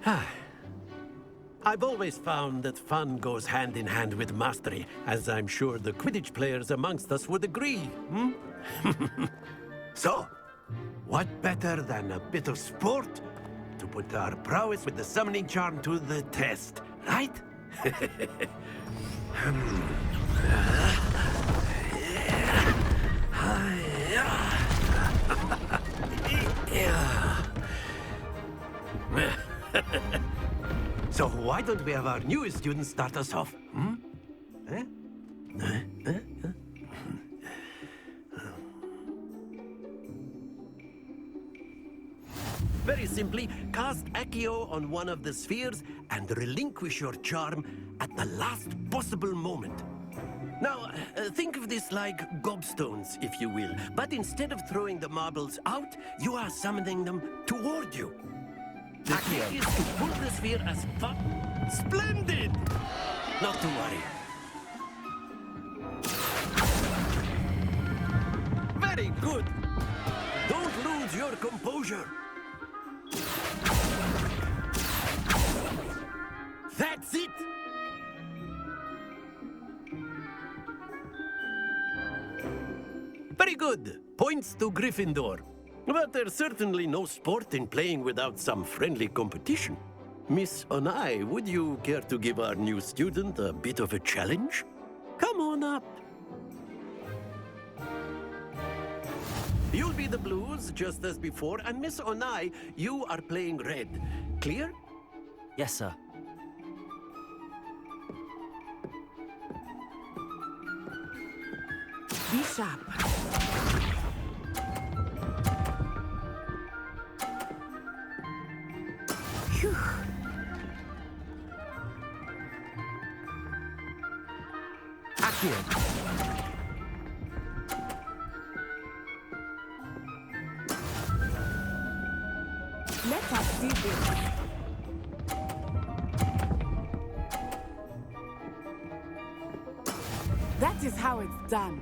I've always found that fun goes hand in hand with mastery, as I'm sure the Quidditch players amongst us would agree, hmm? So, what better than a bit of sport to put our prowess with the summoning charm to the test, right? So why don't we have our newest student start us off? Very simply, cast Accio on one of the spheres and relinquish your charm at the last possible moment. Now, think of this like gobstones, if you will. But instead of throwing the marbles out, you are summoning them toward you. The trick is to pull the sphere as far... Splendid! Not to worry. Very good! Don't lose your composure. That's it! Very good. Points to Gryffindor. But there's certainly no sport in playing without some friendly competition. Miss Onai, would you care to give our new student a bit of a challenge? Come on up. You'll be the blues, just as before, and Miss Onai, you are playing red. Clear? Yes, sir. Be sharp. Phew. Accio. Let us see this. That is how it's done.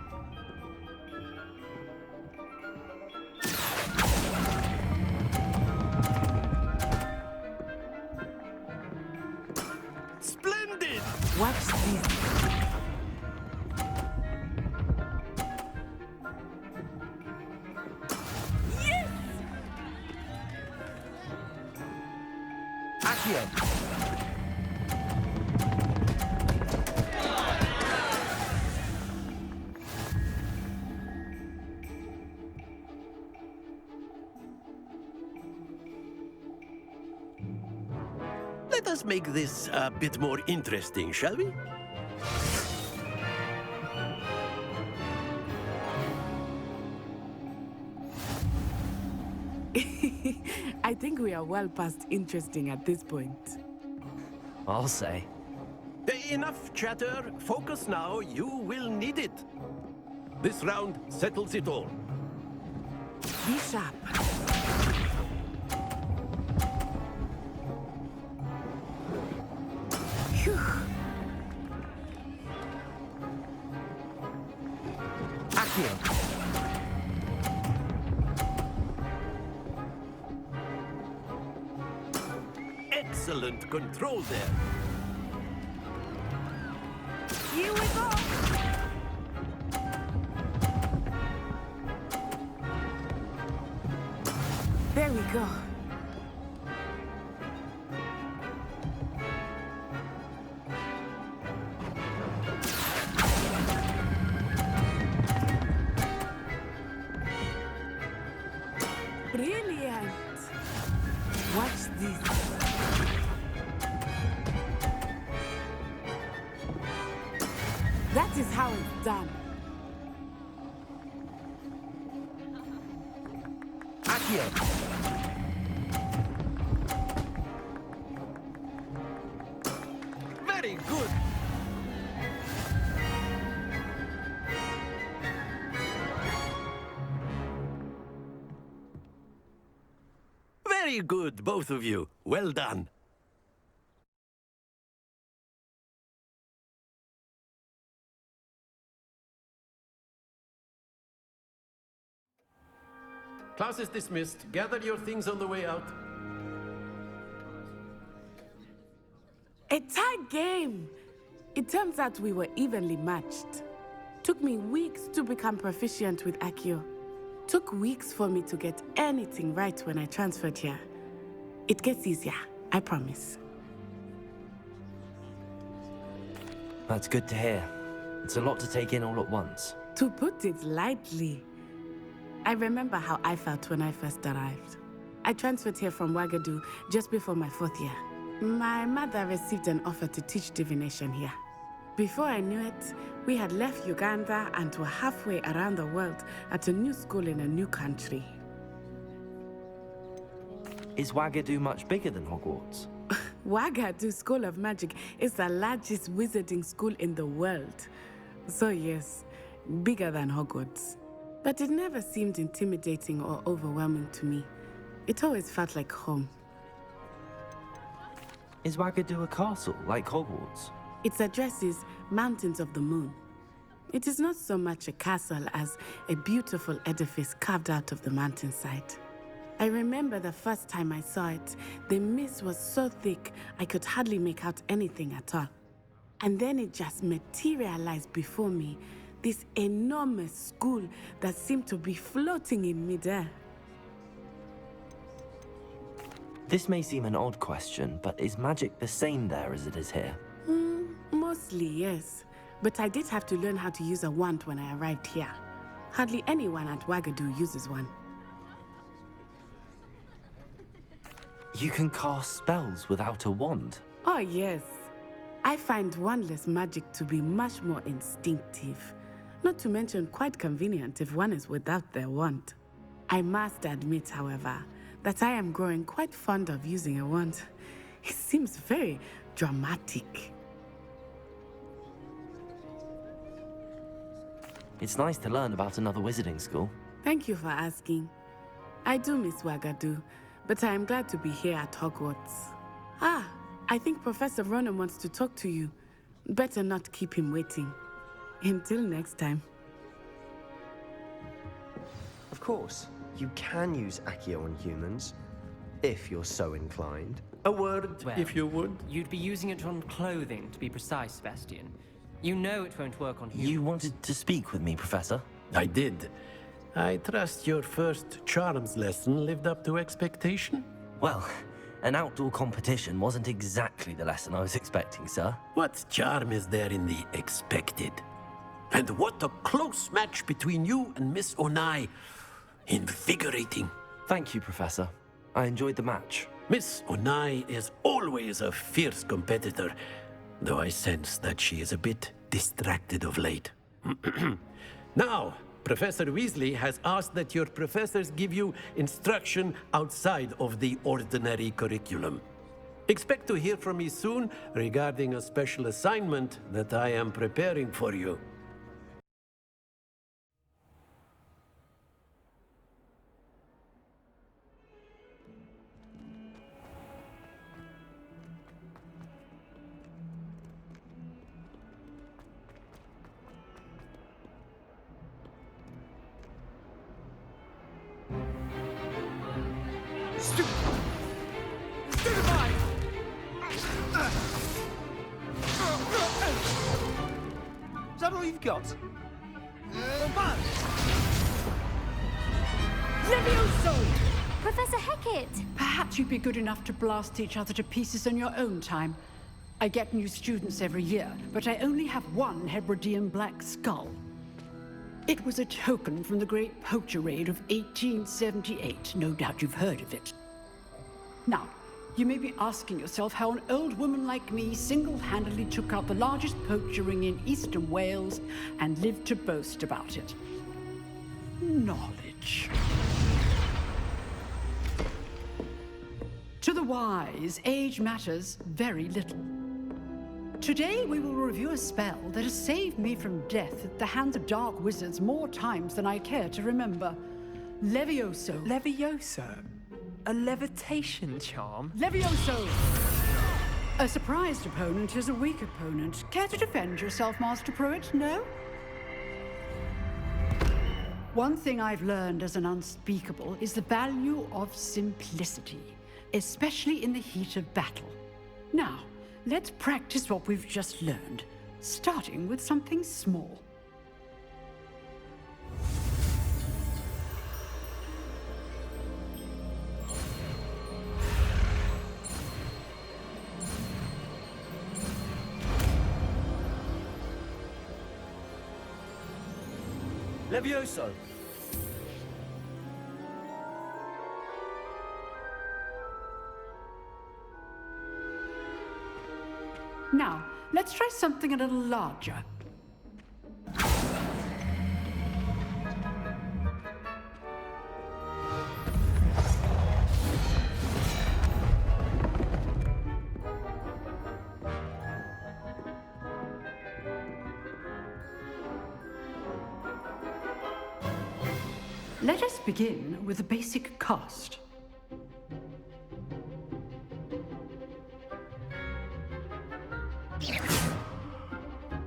Splendid! Watch this. Yes! Accio. Let us make this a bit more interesting, shall we? I think we are well past interesting at this point. I'll say. Enough chatter. Focus now. You will need it. This round settles it all. Be sharp. Phew. Accio. Excellent control there. Here we go. There we go. Brilliant. Watch this. That is how it's done. Accio. Very good. Very good, both of you. Well done. Class is dismissed. Gather your things on the way out. A tight game! It turns out we were evenly matched. Took me weeks to become proficient with Accio. Took weeks for me to get anything right when I transferred here. It gets easier, I promise. That's good to hear. It's a lot to take in all at once. To put it lightly, I remember how I felt when I first arrived. I transferred here from Wagadu just before my 4th year. My mother received an offer to teach divination here. Before I knew it, we had left Uganda and were halfway around the world at a new school in a new country. Is Wagadu much bigger than Hogwarts? Wagadu School of Magic is the largest wizarding school in the world. So yes, bigger than Hogwarts. But it never seemed intimidating or overwhelming to me. It always felt like home. Is Wagadu a castle, like Hogwarts? Its address is Mountains of the Moon. It is not so much a castle as a beautiful edifice carved out of the mountainside. I remember the first time I saw it, the mist was so thick I could hardly make out anything at all. And then it just materialized before me, this enormous school that seemed to be floating in midair. This may seem an odd question, but is magic the same there as it is here? Mostly, yes. But I did have to learn how to use a wand when I arrived here. Hardly anyone at Wagadu uses one. You can cast spells without a wand? Oh, yes. I find wandless magic to be much more instinctive. Not to mention quite convenient if one is without their wand. I must admit, however, that I am growing quite fond of using a wand. It seems very dramatic. It's nice to learn about another wizarding school. Thank you for asking. I do miss Wagadu, but I am glad to be here at Hogwarts. Ah, I think Professor Ronan wants to talk to you. Better not keep him waiting. Until next time. Of course, you can use Accio on humans, if you're so inclined. A word, Well, if you would. You'd be using it on clothing, to be precise, Sebastian. You know it won't work on humans. You wanted to speak with me, Professor? I did. I trust your first charms lesson lived up to expectation. Well, an outdoor competition wasn't exactly the lesson I was expecting, sir. What charm is there in the expected? And what a close match between you and Miss Onai. Invigorating. Thank you, Professor. I enjoyed the match. Miss Onai is always a fierce competitor, though I sense that she is a bit distracted of late. Now, Professor Weasley has asked that your professors give you instruction outside of the ordinary curriculum. Expect to hear from me soon regarding a special assignment that I am preparing for you. Is that all you've got? Professor Hecat! Perhaps you'd be good enough to blast each other to pieces in your own time. I get new students every year, but I only have one Hebridean black skull. It was a token from the Great Poacher Raid of 1878. No doubt you've heard of it. Now, you may be asking yourself how an old woman like me single-handedly took out the largest poacher ring in eastern Wales and lived to boast about it. Knowledge. To the wise, age matters very little. Today we will review a spell that has saved me from death at the hands of dark wizards more times than I care to remember. Levioso. Levioso? A levitation charm? Levioso! A surprised opponent is a weak opponent. Care to defend yourself, Master Pruitt? No? One thing I've learned as an unspeakable is the value of simplicity, especially in the heat of battle. Now, let's practice what we've just learned, starting with something small. Levioso! Now, let's try something a little larger. Let us begin with a basic cast.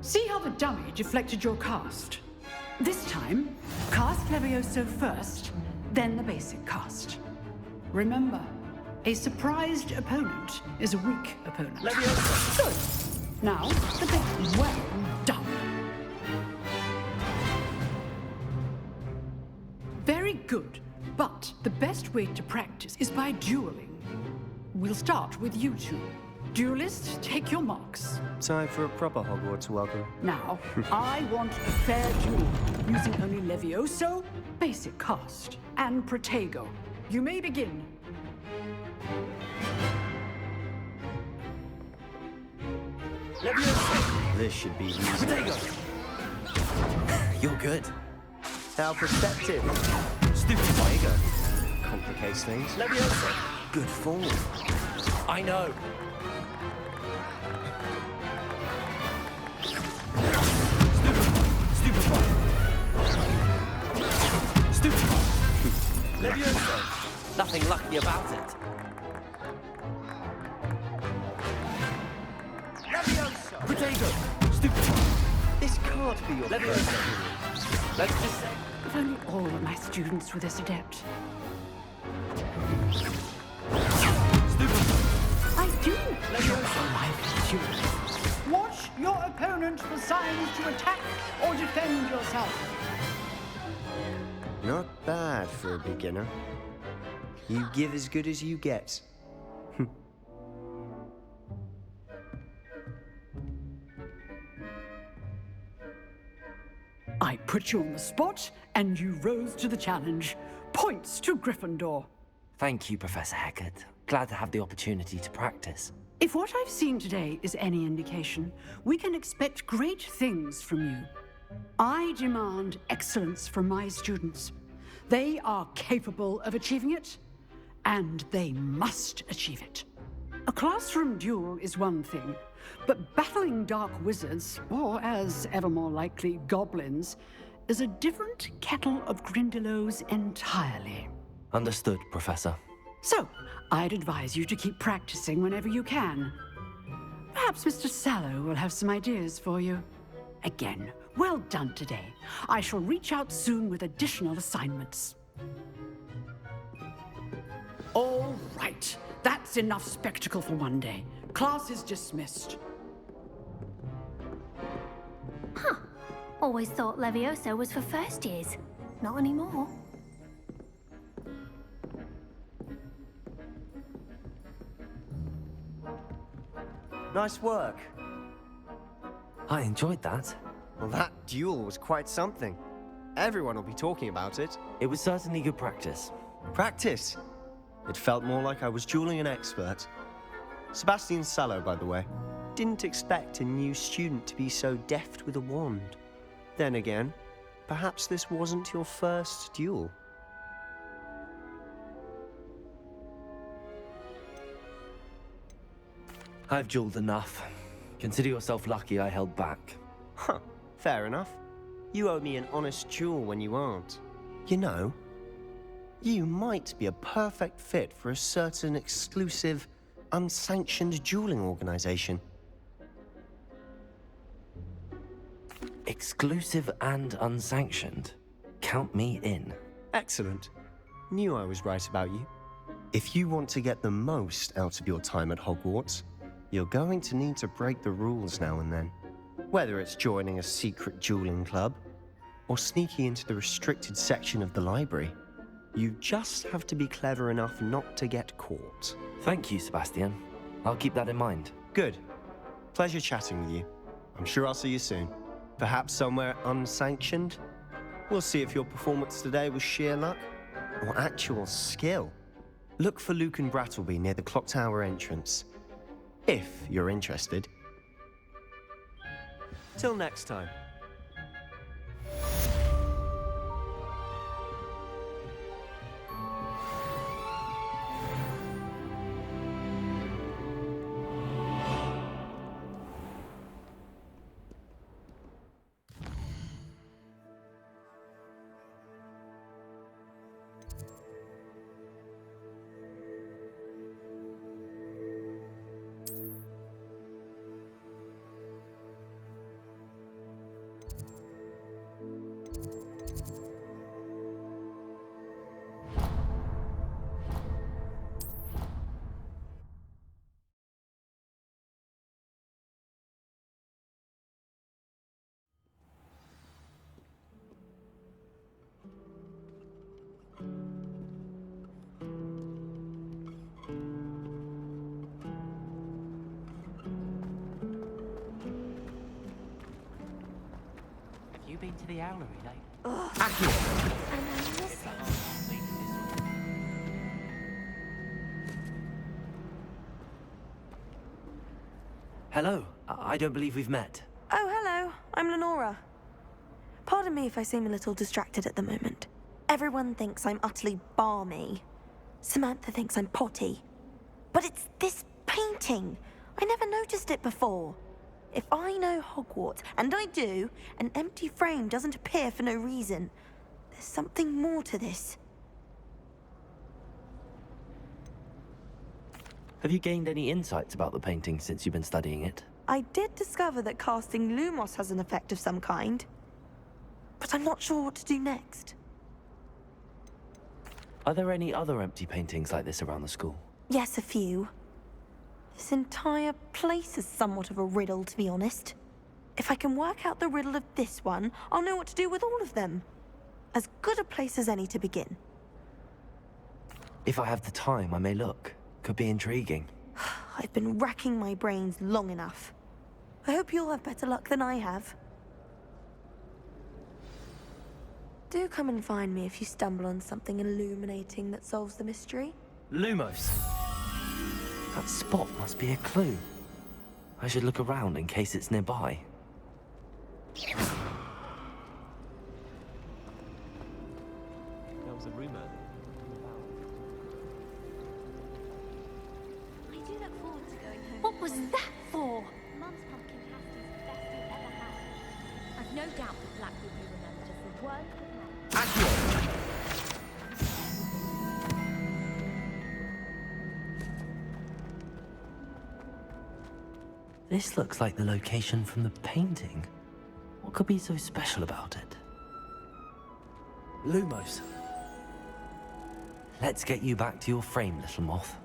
See how the dummy deflected your cast? This time, cast Levioso first, then the basic cast. Remember, a surprised opponent is a weak opponent. Levioso! Good. Now, the bit well done. Very good, but the best way to practice is by dueling. We'll start with you two. Duelists, take your marks. Time for a proper Hogwarts welcome. Now, I want a fair duel, using only Levioso, basic cast, and Protego. You may begin. Levioso! This should be easy. Protego! You're good. How perspective. Stupid Protego complicates things. Levioso! Good form. I know. Levioso! Nothing lucky about it. Levioso! Protego! Stupid. This can't be your Levioso! Let's just say. If only all of my students were this adept. I do Levioso! my students. Watch your opponent for signs to attack or defend yourself. Not bad for a beginner. You give as good as you get. I put you on the spot, and you rose to the challenge. Points to Gryffindor. Thank you, Professor Hecat. Glad to have the opportunity to practice. If what I've seen today is any indication, we can expect great things from you. I demand excellence from my students. They are capable of achieving it, and they must achieve it. A classroom duel is one thing, but battling dark wizards, or as ever more likely, goblins, is a different kettle of Grindylows entirely. Understood, Professor. So, I'd advise you to keep practicing whenever you can. Perhaps Mr. Sallow will have some ideas for you. Again, well done today. I shall reach out soon with additional assignments. All right, that's enough spectacle for one day. Class is dismissed. Always thought Levioso was for first years. Not anymore. Nice work. I enjoyed that. Well, that duel was quite something. Everyone will be talking about it. It was certainly good practice. Practice. It felt more like I was dueling an expert. Sebastian Sallow, by the way. Didn't expect a new student to be so deft with a wand. Then again, perhaps this wasn't your first duel. I've dueled enough. Consider yourself lucky I held back. Huh, fair enough. You owe me an honest duel when you aren't. You know, you might be a perfect fit for a certain exclusive, unsanctioned dueling organization. Exclusive and unsanctioned. Count me in. Excellent. Knew I was right about you. If you want to get the most out of your time at Hogwarts, You're going to need to break the rules now and then. Whether it's joining a secret dueling club or sneaking into the restricted section of the library, you just have to be clever enough not to get caught. Thank you, Sebastian. I'll keep that in mind. Good. Pleasure chatting with you. I'm sure I'll see you soon. Perhaps somewhere unsanctioned? We'll see if your performance today was sheer luck or actual skill. Look for Luke and Brattleby near the clock tower entrance, if you're interested. Till next time. Have you been to the owlery lately? And I miss it. Hello. I don't believe we've met. Oh, hello. I'm Lenora. Pardon me if I seem a little distracted at the moment. Everyone thinks I'm utterly balmy. Samantha thinks I'm potty. But it's this painting. I never noticed it before. If I know Hogwarts, and I do, an empty frame doesn't appear for no reason. There's something more to this. Have you gained any insights about the painting since you've been studying it? I did discover that casting Lumos has an effect of some kind. But I'm not sure what to do next. Are there any other empty paintings like this around the school? Yes, a few. This entire place is somewhat of a riddle, to be honest. If I can work out the riddle of this one, I'll know what to do with all of them. As good a place as any to begin. If I have the time, I may look. Could be intriguing. I've been racking my brains long enough. I hope you'll have better luck than I have. Do come and find me if you stumble on something illuminating that solves the mystery. Lumos! That spot must be a clue. I should look around in case it's nearby. There was a rumor. I do look forward to going home. What was that for? Mum's pumpkin pasty is the best you've ever had. I've no doubt that Black will be remembered as the one good man. This looks like the location from the painting. What could be so special about it? Lumos. Let's get you back to your frame, little moth.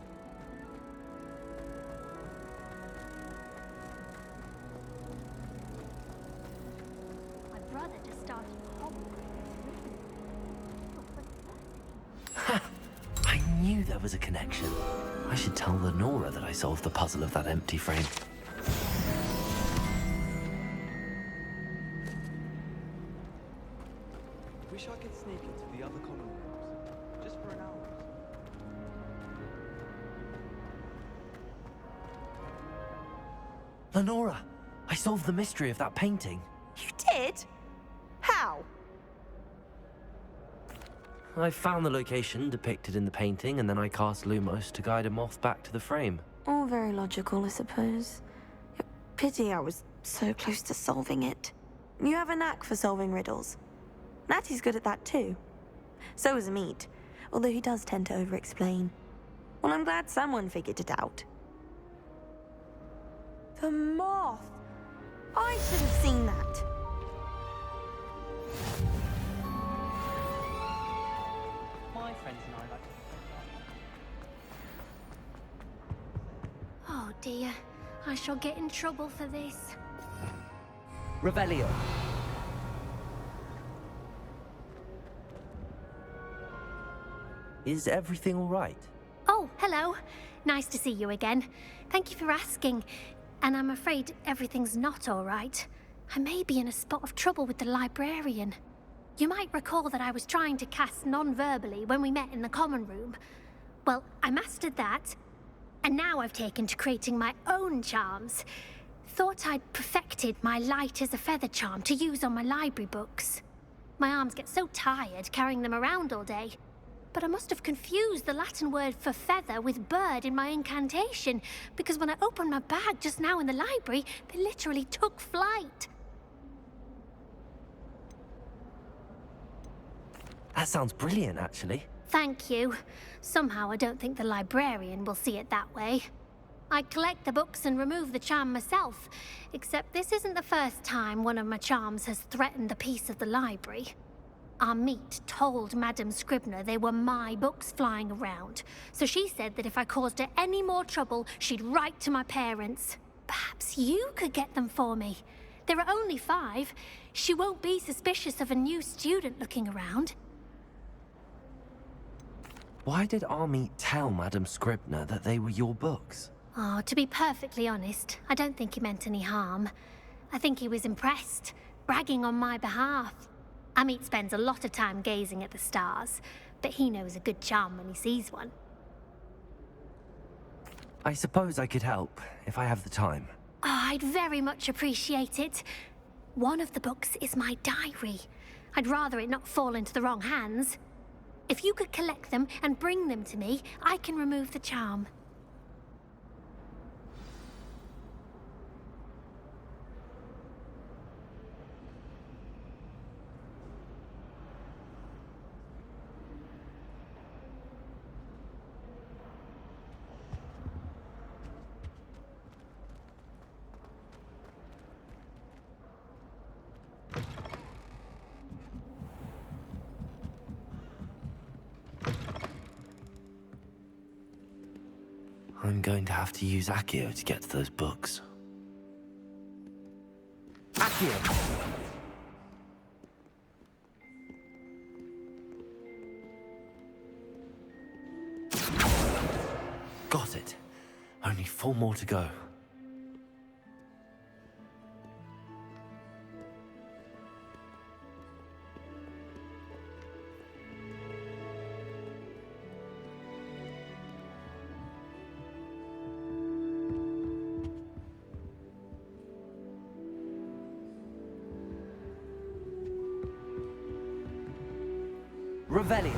My brother just started Ha! I knew there was a connection. I should tell Lenora that I solved the puzzle of that empty frame. Wish I could sneak into the other common rooms, just for an hour. Lenora, I solved the mystery of that painting. You did? How? I found the location depicted in the painting, and then I cast Lumos to guide a moth back to the frame. All very logical, I suppose. Pity I was so close to solving it. You have a knack for solving riddles. Natty's good at that too. So is Meat, although he does tend to over-explain. Well, I'm glad someone figured it out. The moth! I should have seen that. My friends and I like Oh dear. I shall get in trouble for this. Revelio. Is everything all right? Oh, hello. Nice to see you again. Thank you for asking. And I'm afraid everything's not all right. I may be in a spot of trouble with the librarian. You might recall that I was trying to cast non-verbally when we met in the common room. Well, I mastered that, and now I've taken to creating my own charms. Thought I'd perfected my light as a feather charm to use on my library books. My arms get so tired carrying them around all day. But I must have confused the Latin word for feather with bird in my incantation, because when I opened my bag just now in the library, they literally took flight. That sounds brilliant, actually. Thank you. Somehow I don't think the librarian will see it that way. I collect the books and remove the charm myself, except this isn't the first time one of my charms has threatened the peace of the library. Our meet told Madame Scribner they were my books flying around, so she said that if I caused her any more trouble, she'd write to my parents. Perhaps you could get them for me. There are only 5. She won't be suspicious of a new student looking around. Why did Army tell Madame Scribner that they were your books? Oh, to be perfectly honest, I don't think he meant any harm. I think he was impressed, bragging on my behalf. Amit spends a lot of time gazing at the stars, but he knows a good charm when he sees one. I suppose I could help, if I have the time. Oh, I'd very much appreciate it. One of the books is my diary. I'd rather it not fall into the wrong hands. If you could collect them and bring them to me, I can remove the charm. I'm going to have to use Accio to get to those books. Accio! Got it. Only 4 more to go. Revelio.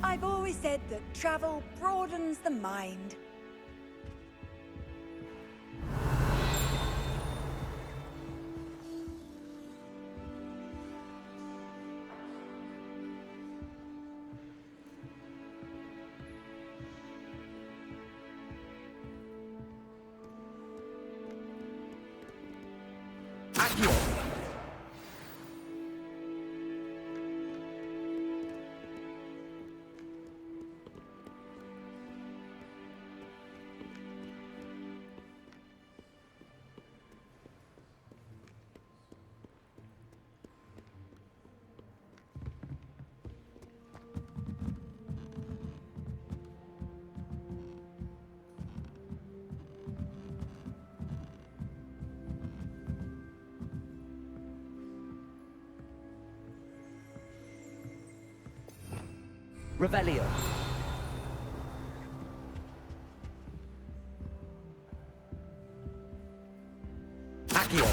I've always said that travel broadens the mind. Accio! Revelio. Accio.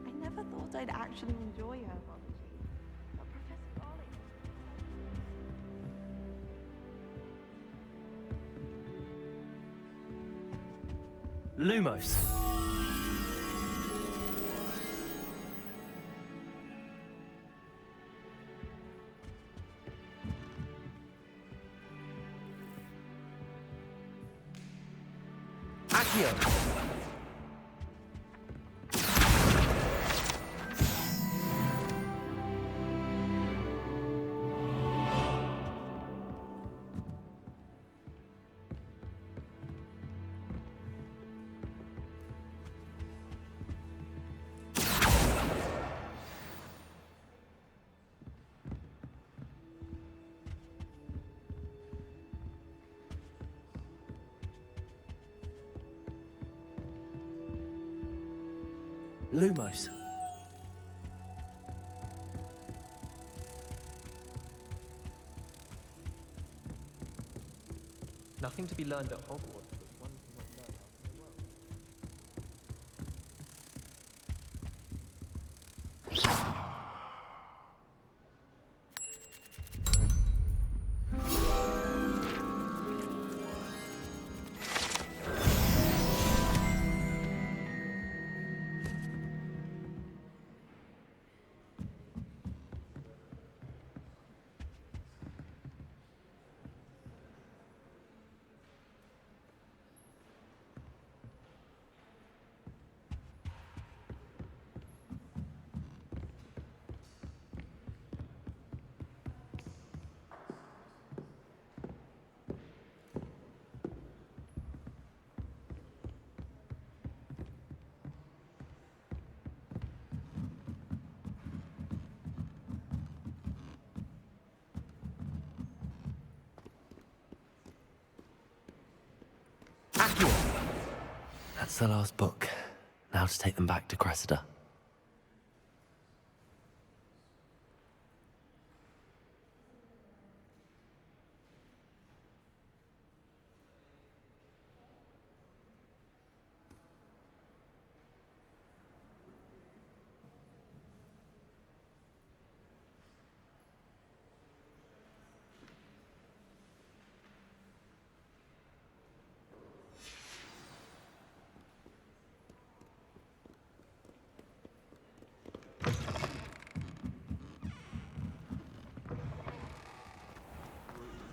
I never thought I'd actually enjoy herbology, but Professor Garlick... Lumos. Accio! Lumos. Nothing to be learned at Hogwarts, but one cannot learn out in the world. Accio! That's the last book. Now to take them back to Cressida.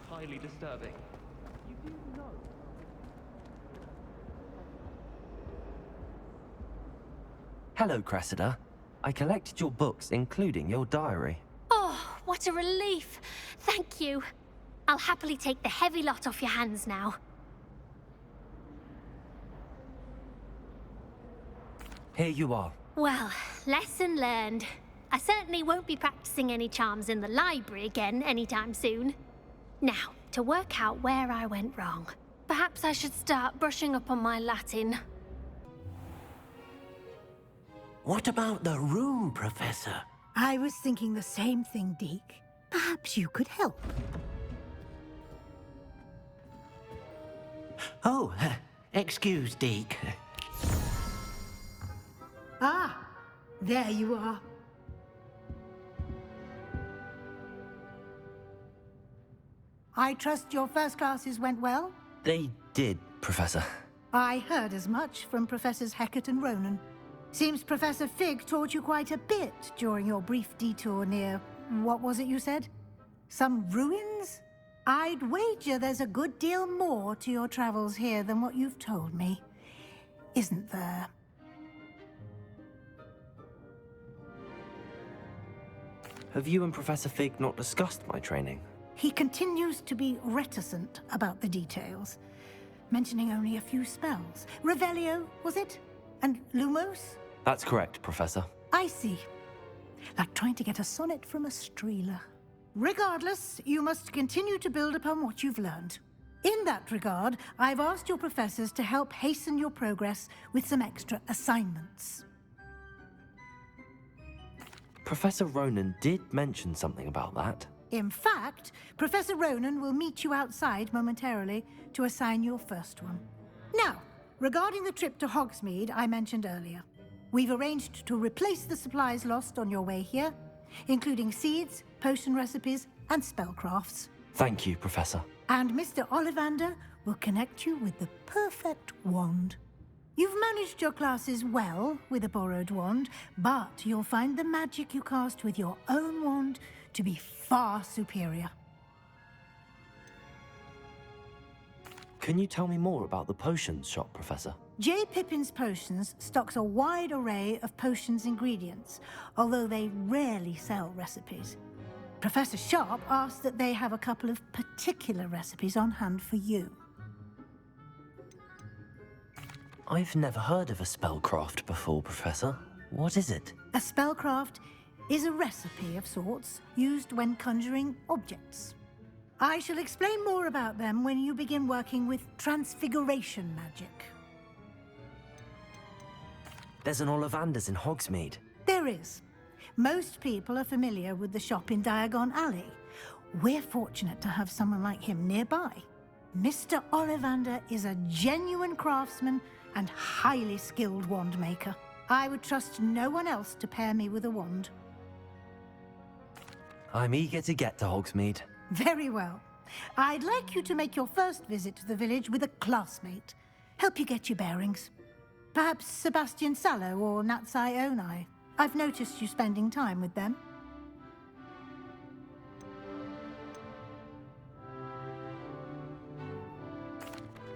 Highly disturbing. You do know. Hello, Cressida. I collected your books, including your diary. Oh, what a relief. Thank you. I'll happily take the heavy lot off your hands now. Here you are. Well, lesson learned. I certainly won't be practicing any charms in the library again anytime soon. Now, to work out where I went wrong. Perhaps I should start brushing up on my Latin. What about the room, Professor? I was thinking the same thing, Deke. Perhaps you could help. Oh, excuse, Deke. Ah, there you are. I trust your first classes went well? They did, Professor. I heard as much from Professors Hecat and Ronan. Seems Professor Fig taught you quite a bit during your brief detour near... what was it you said? Some ruins? I'd wager there's a good deal more to your travels here than what you've told me. Isn't there? Have you and Professor Fig not discussed my training? He continues to be reticent about the details, mentioning only a few spells. Revelio, was it? And Lumos? That's correct, Professor. I see. Like trying to get a sonnet from a streeler. Regardless, you must continue to build upon what you've learned. In that regard, I've asked your professors to help hasten your progress with some extra assignments. Professor Ronan did mention something about that. In fact, Professor Ronan will meet you outside momentarily to assign your first one. Now, regarding the trip to Hogsmeade I mentioned earlier, we've arranged to replace the supplies lost on your way here, including seeds, potion recipes, and spellcrafts. Thank you, Professor. And Mr. Ollivander will connect you with the perfect wand. You've managed your classes well with a borrowed wand, but you'll find the magic you cast with your own wand to be far superior. Can you tell me more about the potions shop, Professor? J. Pippin's Potions stocks a wide array of potions ingredients, although they rarely sell recipes. Professor Sharp asked that they have a couple of particular recipes on hand for you. I've never heard of a spellcraft before, Professor. What is it? A spellcraft is a recipe of sorts used when conjuring objects. I shall explain more about them when you begin working with transfiguration magic. There's an Ollivander's in Hogsmeade. There is. Most people are familiar with the shop in Diagon Alley. We're fortunate to have someone like him nearby. Mr. Ollivander is a genuine craftsman and highly skilled wand maker. I would trust no one else to pair me with a wand. I'm eager to get to Hogsmeade. Very well. I'd like you to make your first visit to the village with a classmate. Help you get your bearings. Perhaps Sebastian Sallow or Natsai Onai. I've noticed you spending time with them.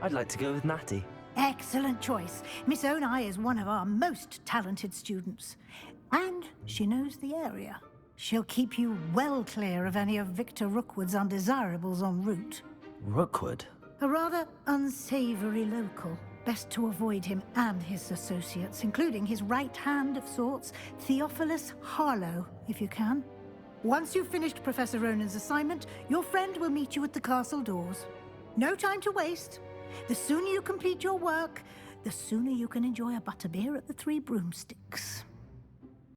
I'd like to go with Natty. Excellent choice. Miss Onai is one of our most talented students. And she knows the area. She'll keep you well clear of any of Victor Rookwood's undesirables en route. Rookwood? A rather unsavory local. Best to avoid him and his associates, including his right hand of sorts, Theophilus Harlow, if you can. Once you've finished Professor Ronan's assignment, your friend will meet you at the castle doors. No time to waste. The sooner you complete your work, the sooner you can enjoy a butterbeer at the Three Broomsticks.